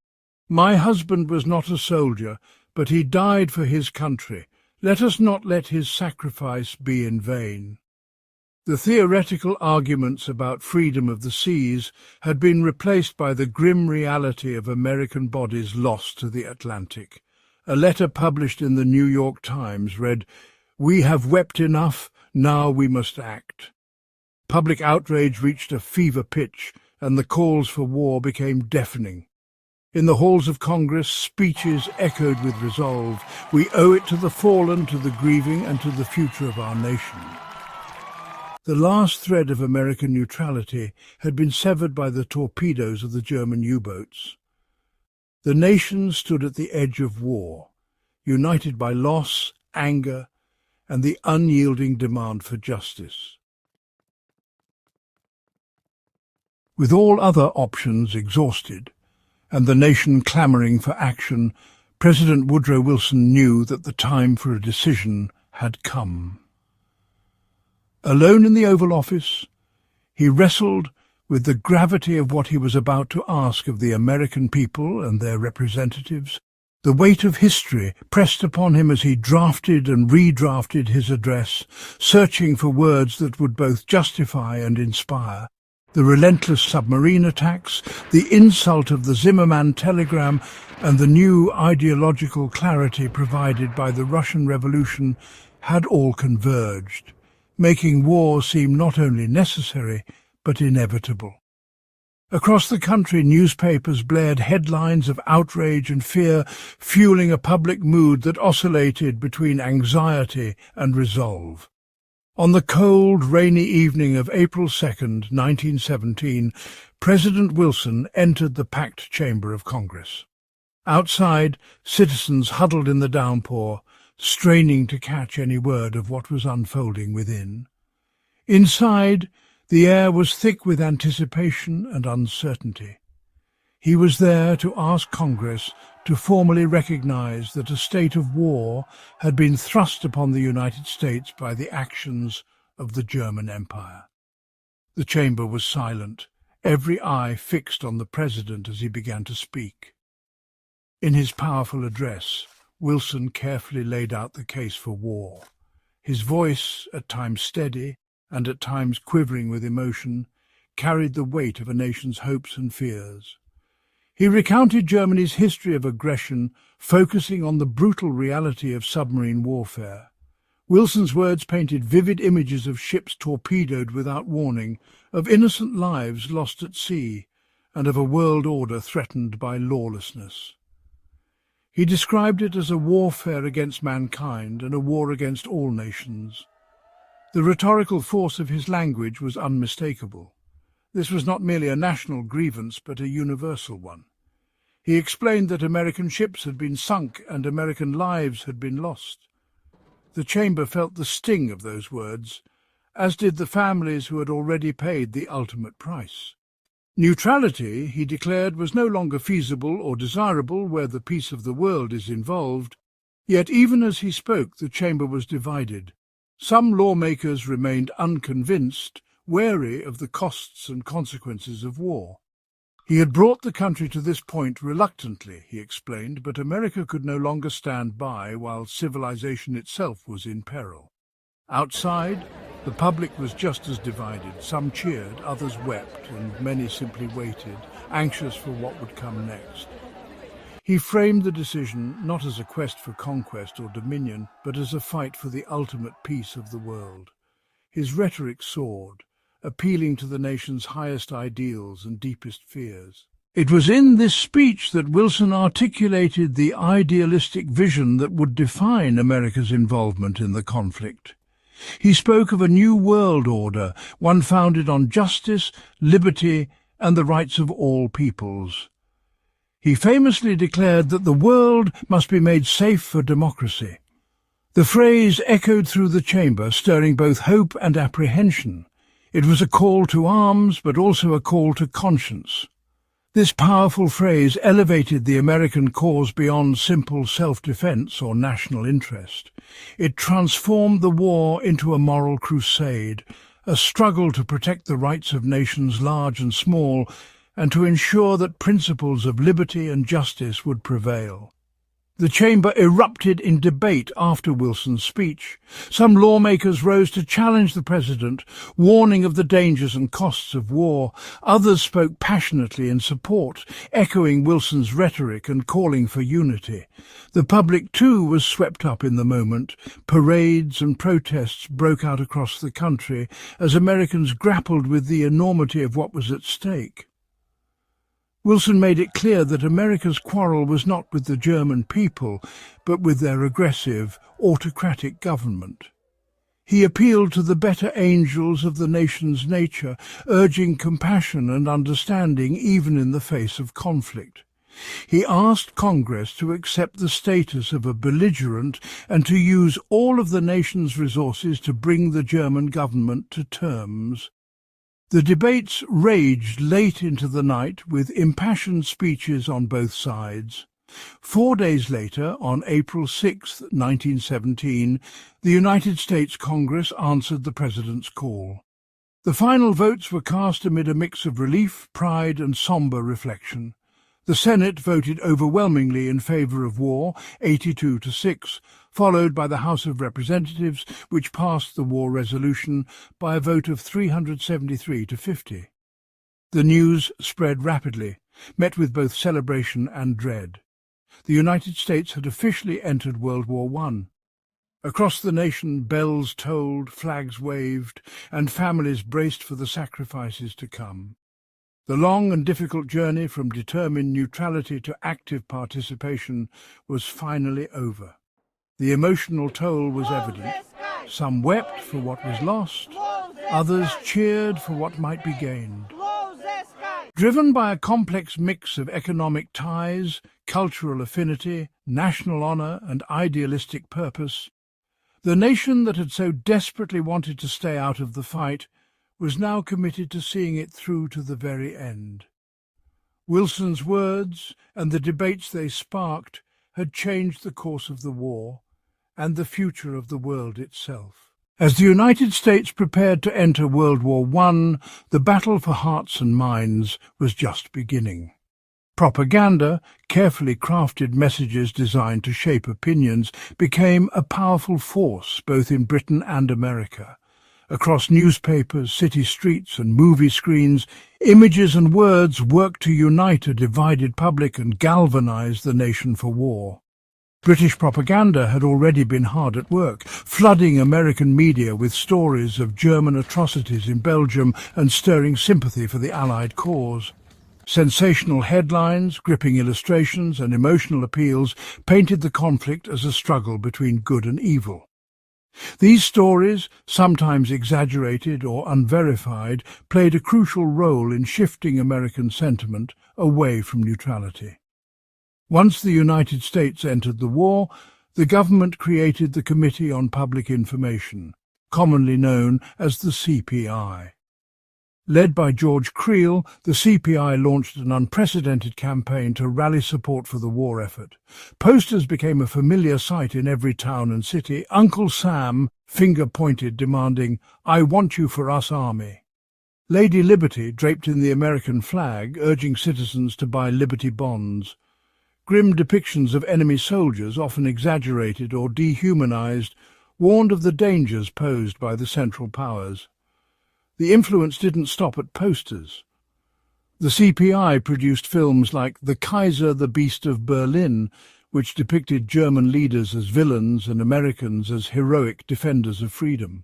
"My husband was not a soldier, but he died for his country. Let us not let his sacrifice be in vain." The theoretical arguments about freedom of the seas had been replaced by the grim reality of American bodies lost to the Atlantic. A letter published in the New York Times read, "We have wept enough, now we must act." Public outrage reached a fever pitch, and the calls for war became deafening. In the halls of Congress, speeches echoed with resolve. "We owe it to the fallen, to the grieving, and to the future of our nation." The last thread of American neutrality had been severed by the torpedoes of the German U-boats. The nation stood at the edge of war, united by loss, anger, and the unyielding demand for justice. With all other options exhausted, and the nation clamouring for action, President Woodrow Wilson knew that the time for a decision had come. Alone in the Oval Office, he wrestled with the gravity of what he was about to ask of the American people and their representatives. The weight of history pressed upon him as he drafted and redrafted his address, searching for words that would both justify and inspire. The relentless submarine attacks, the insult of the Zimmermann telegram, and the new ideological clarity provided by the Russian Revolution had all converged, making war seem not only necessary, but inevitable. Across the country, newspapers blared headlines of outrage and fear, fueling a public mood that oscillated between anxiety and resolve. On the cold, rainy evening of April 2nd, 1917, President Wilson entered the packed chamber of Congress. Outside, citizens huddled in the downpour, straining to catch any word of what was unfolding within. Inside, the air was thick with anticipation and uncertainty. He was there to ask Congress to formally recognize that a state of war had been thrust upon the United States by the actions of the German Empire. The chamber was silent, every eye fixed on the President as he began to speak. In his powerful address, Wilson carefully laid out the case for war. His voice, at times steady and at times quivering with emotion, carried the weight of a nation's hopes and fears. He recounted Germany's history of aggression, focusing on the brutal reality of submarine warfare. Wilson's words painted vivid images of ships torpedoed without warning, of innocent lives lost at sea, and of a world order threatened by lawlessness. He described it as a warfare against mankind and a war against all nations. The rhetorical force of his language was unmistakable. This was not merely a national grievance, but a universal one. He explained that American ships had been sunk and American lives had been lost. The chamber felt the sting of those words, as did the families who had already paid the ultimate price. Neutrality, he declared, was no longer feasible or desirable where the peace of the world is involved, yet even as he spoke the chamber was divided. Some lawmakers remained unconvinced, wary of the costs and consequences of war. He had brought the country to this point reluctantly, he explained, but America could no longer stand by while civilization itself was in peril. Outside, the public was just as divided. Some cheered, others wept, and many simply waited, anxious for what would come next. He framed the decision not as a quest for conquest or dominion, but as a fight for the ultimate peace of the world. His rhetoric soared, appealing to the nation's highest ideals and deepest fears. It was in this speech that Wilson articulated the idealistic vision that would define America's involvement in the conflict. He spoke of a new world order, one founded on justice, liberty, and the rights of all peoples. He famously declared that the world must be made safe for democracy. The phrase echoed through the chamber, stirring both hope and apprehension. It was a call to arms, but also a call to conscience. This powerful phrase elevated the American cause beyond simple self-defense or national interest. It transformed the war into a moral crusade, a struggle to protect the rights of nations large and small, and to ensure that principles of liberty and justice would prevail. The chamber erupted in debate after Wilson's speech. Some lawmakers rose to challenge the president, warning of the dangers and costs of war. Others spoke passionately in support, echoing Wilson's rhetoric and calling for unity. The public, too, was swept up in the moment. Parades and protests broke out across the country as Americans grappled with the enormity of what was at stake. Wilson made it clear that America's quarrel was not with the German people, but with their aggressive, autocratic government. He appealed to the better angels of the nation's nature, urging compassion and understanding even in the face of conflict. He asked Congress to accept the status of a belligerent and to use all of the nation's resources to bring the German government to terms. The debates raged late into the night with impassioned speeches on both sides. 4 days later, on April 6, 1917, the United States Congress answered the President's call. The final votes were cast amid a mix of relief, pride and sombre reflection. The Senate voted overwhelmingly in favour of war, 82-6, followed by the House of Representatives, which passed the war resolution by a vote of 373-50. The news spread rapidly, met with both celebration and dread. The United States had officially entered World War I. Across the nation, bells tolled, flags waved, and families braced for the sacrifices to come. The long and difficult journey from determined neutrality to active participation was finally over. The emotional toll was evident. Some wept for what was lost, others cheered for what might be gained. Driven by a complex mix of economic ties, cultural affinity, national honour and idealistic purpose, the nation that had so desperately wanted to stay out of the fight was now committed to seeing it through to the very end. Wilson's words and the debates they sparked had changed the course of the war and the future of the world itself. As the United States prepared to enter World War I, the battle for hearts and minds was just beginning. Propaganda, carefully crafted messages designed to shape opinions, became a powerful force both in Britain and America. Across newspapers, city streets and movie screens, images and words worked to unite a divided public and galvanize the nation for war. British propaganda had already been hard at work, flooding American media with stories of German atrocities in Belgium and stirring sympathy for the Allied cause. Sensational headlines, gripping illustrations and emotional appeals painted the conflict as a struggle between good and evil. These stories, sometimes exaggerated or unverified, played a crucial role in shifting American sentiment away from neutrality. Once the United States entered the war, the government created the Committee on Public Information, commonly known as the CPI. Led by George Creel, the CPI launched an unprecedented campaign to rally support for the war effort. Posters became a familiar sight in every town and city. Uncle Sam, finger-pointed, demanding, "I want you for us, Army." Lady Liberty, draped in the American flag, urging citizens to buy Liberty bonds. Grim depictions of enemy soldiers, often exaggerated or dehumanized, warned of the dangers posed by the Central Powers. The influence didn't stop at posters. The CPI produced films like The Kaiser, the Beast of Berlin, which depicted German leaders as villains and Americans as heroic defenders of freedom.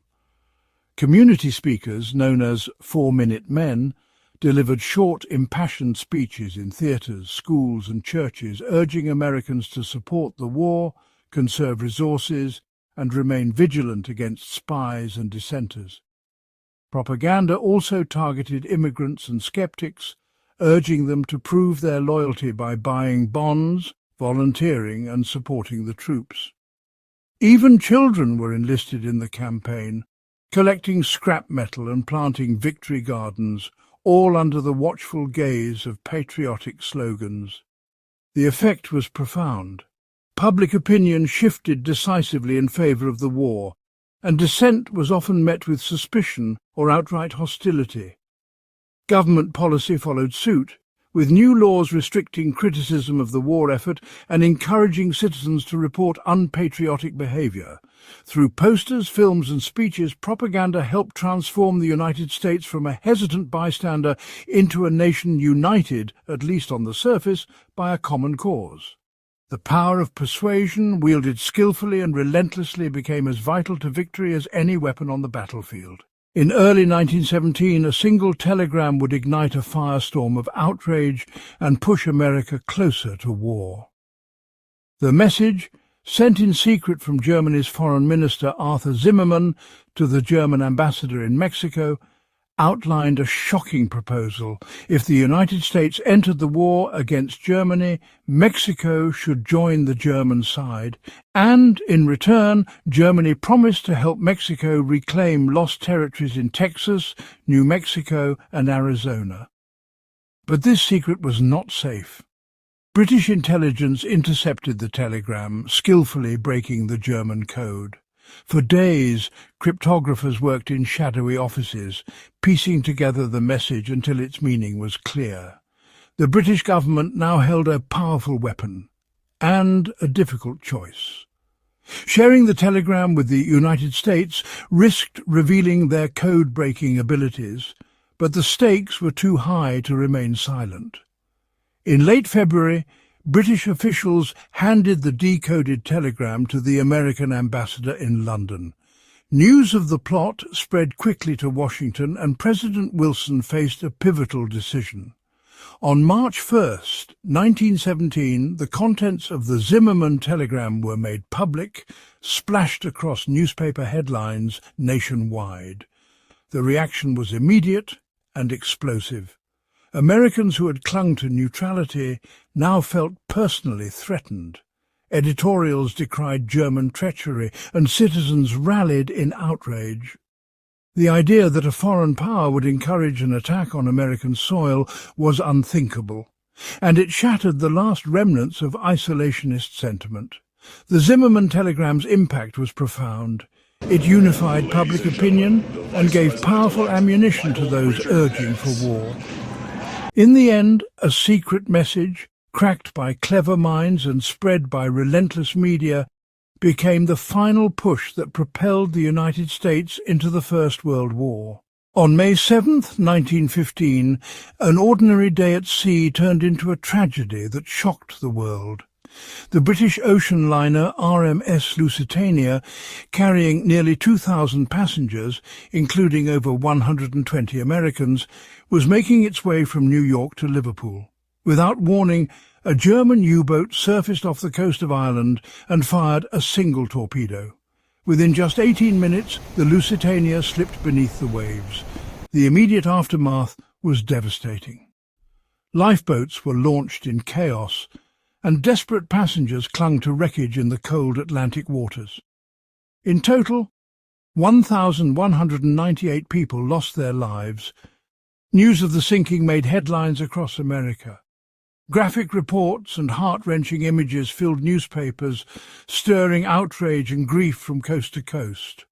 Community speakers, known as 4-Minute Men, delivered short, impassioned speeches in theatres, schools and churches, urging Americans to support the war, conserve resources, and remain vigilant against spies and dissenters. Propaganda also targeted immigrants and skeptics, urging them to prove their loyalty by buying bonds, volunteering and supporting the troops. Even children were enlisted in the campaign, collecting scrap metal and planting victory gardens, all under the watchful gaze of patriotic slogans. The effect was profound. Public opinion shifted decisively in favour of the war, and dissent was often met with suspicion or outright hostility. Government policy followed suit, with new laws restricting criticism of the war effort and encouraging citizens to report unpatriotic behaviour. Through posters, films and speeches, propaganda helped transform the United States from a hesitant bystander into a nation united, at least on the surface, by a common cause. The power of persuasion, wielded skillfully and relentlessly, became as vital to victory as any weapon on the battlefield. In early 1917, a single telegram would ignite a firestorm of outrage and push America closer to war. The message, sent in secret from Germany's Foreign Minister Arthur Zimmermann to the German ambassador in Mexico, outlined a shocking proposal. If the United States entered the war against Germany, Mexico should join the German side, and, in return, Germany promised to help Mexico reclaim lost territories in Texas, New Mexico and Arizona. But this secret was not safe. British intelligence intercepted the telegram, skillfully breaking the German code. For days, cryptographers worked in shadowy offices, piecing together the message until its meaning was clear. The British government now held a powerful weapon, and a difficult choice. Sharing the telegram with the United States risked revealing their code-breaking abilities, but the stakes were too high to remain silent. In late February, British officials handed the decoded telegram to the American ambassador in London. News of the plot spread quickly to Washington, and President Wilson faced a pivotal decision. On March 1st, 1917, the contents of the Zimmermann telegram were made public, splashed across newspaper headlines nationwide. The reaction was immediate and explosive. Americans who had clung to neutrality now felt personally threatened. Editorials decried German treachery, and citizens rallied in outrage. The idea that a foreign power would encourage an attack on American soil was unthinkable, and it shattered the last remnants of isolationist sentiment. The Zimmermann telegram's impact was profound. It unified public opinion and gave powerful ammunition to those urging for war. In the end, a secret message, cracked by clever minds and spread by relentless media, became the final push that propelled the United States into the First World War. On May 7, 1915, an ordinary day at sea turned into a tragedy that shocked the world. The British ocean liner RMS Lusitania, carrying nearly 2,000 passengers, including over 120 Americans, was making its way from New York to Liverpool. Without warning, a German U-boat surfaced off the coast of Ireland and fired a single torpedo. Within just 18 minutes, the Lusitania slipped beneath the waves. The immediate aftermath was devastating. Lifeboats were launched in chaos, and desperate passengers clung to wreckage in the cold Atlantic waters. In total, 1,198 people lost their lives. News of the sinking made headlines across America. Graphic reports and heart-wrenching images filled newspapers, stirring outrage and grief from coast to coast.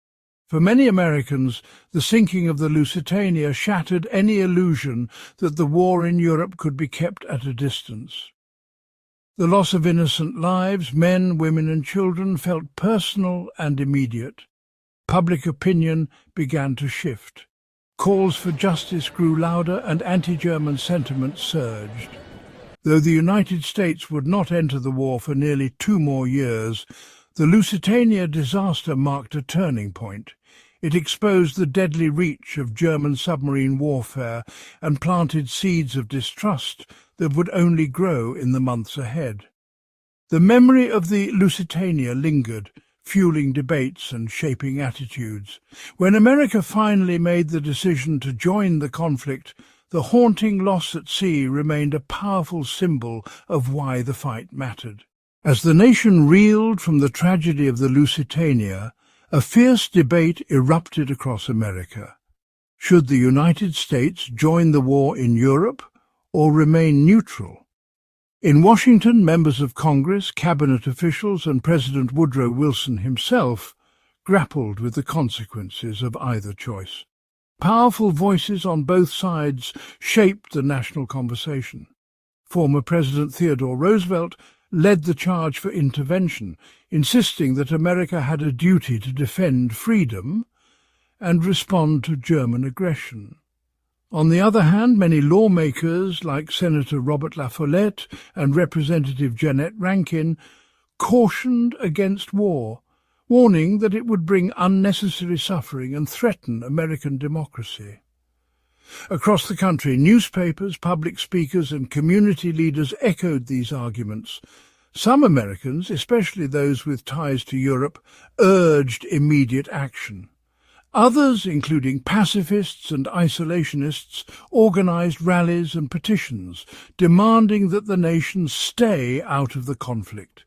For many Americans, the sinking of the Lusitania shattered any illusion that the war in Europe could be kept at a distance. The loss of innocent lives, men, women and children, felt personal and immediate. Public opinion began to shift. Calls for justice grew louder and anti-German sentiment surged. Though the United States would not enter the war for nearly 2 more years, the Lusitania disaster marked a turning point. It exposed the deadly reach of German submarine warfare and planted seeds of distrust that would only grow in the months ahead. The memory of the Lusitania lingered, fueling debates and shaping attitudes. When America finally made the decision to join the conflict, the haunting loss at sea remained a powerful symbol of why the fight mattered. As the nation reeled from the tragedy of the Lusitania, a fierce debate erupted across America. Should the United States join the war in Europe or remain neutral? In Washington, members of Congress, cabinet officials, and President Woodrow Wilson himself grappled with the consequences of either choice. Powerful voices on both sides shaped the national conversation. Former President Theodore Roosevelt led the charge for intervention, insisting that America had a duty to defend freedom and respond to German aggression. On the other hand, many lawmakers, like Senator Robert La Follette and Representative Jeannette Rankin, cautioned against war, warning that it would bring unnecessary suffering and threaten American democracy. Across the country, newspapers, public speakers, and community leaders echoed these arguments. Some Americans, especially those with ties to Europe, urged immediate action. Others, including pacifists and isolationists, organized rallies and petitions, demanding that the nation stay out of the conflict.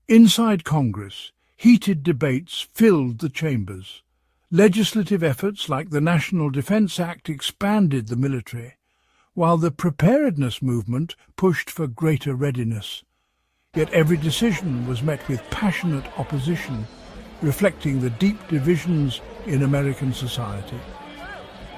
Inside Congress, heated debates filled the chambers. Legislative efforts like the National Defense Act expanded the military, while the preparedness movement pushed for greater readiness. Yet every decision was met with passionate opposition, reflecting the deep divisions in American society.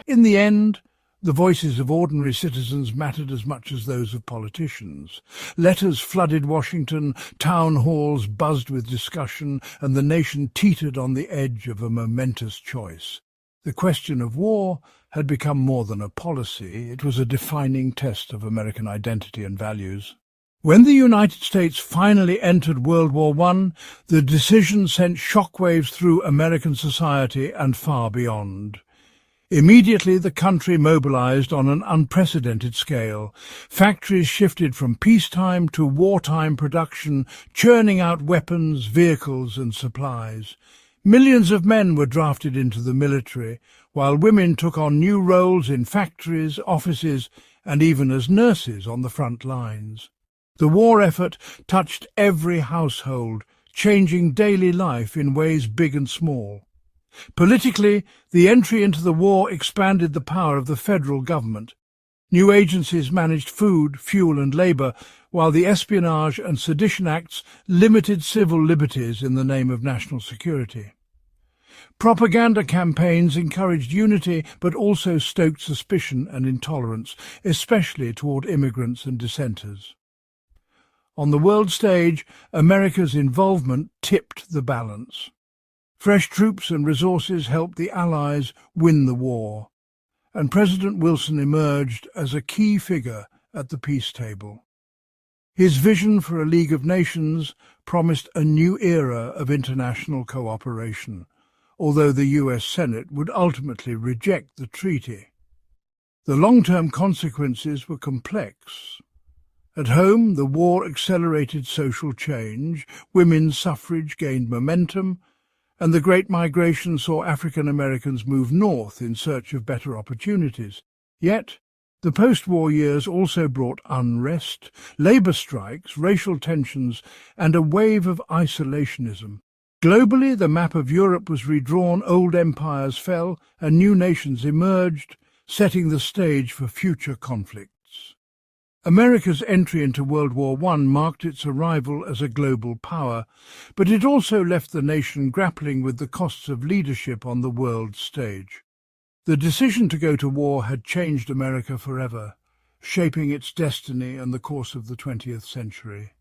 In the end, the voices of ordinary citizens mattered as much as those of politicians. Letters flooded Washington, town halls buzzed with discussion, and the nation teetered on the edge of a momentous choice. The question of war had become more than a policy. It was a defining test of American identity and values. When the United States finally entered World War I, the decision sent shockwaves through American society and far beyond. Immediately, the country mobilized on an unprecedented scale. Factories shifted from peacetime to wartime production, churning out weapons, vehicles, and supplies. Millions of men were drafted into the military, while women took on new roles in factories, offices, and even as nurses on the front lines. The war effort touched every household, changing daily life in ways big and small. Politically, the entry into the war expanded the power of the federal government. New agencies managed food, fuel and labour, while the Espionage and Sedition Acts limited civil liberties in the name of national security. Propaganda campaigns encouraged unity but also stoked suspicion and intolerance, especially toward immigrants and dissenters. On the world stage, America's involvement tipped the balance. Fresh troops and resources helped the Allies win the war, and President Wilson emerged as a key figure at the peace table. His vision for a League of Nations promised a new era of international cooperation, although the US Senate would ultimately reject the treaty. The long-term consequences were complex. At home, the war accelerated social change, women's suffrage gained momentum, and the Great Migration saw African Americans move north in search of better opportunities. Yet, the post-war years also brought unrest, labour strikes, racial tensions, and a wave of isolationism. Globally, the map of Europe was redrawn, old empires fell, and new nations emerged, setting the stage for future conflicts. America's entry into World War I marked its arrival as a global power, but it also left the nation grappling with the costs of leadership on the world stage. The decision to go to war had changed America forever, shaping its destiny and the course of the 20th century.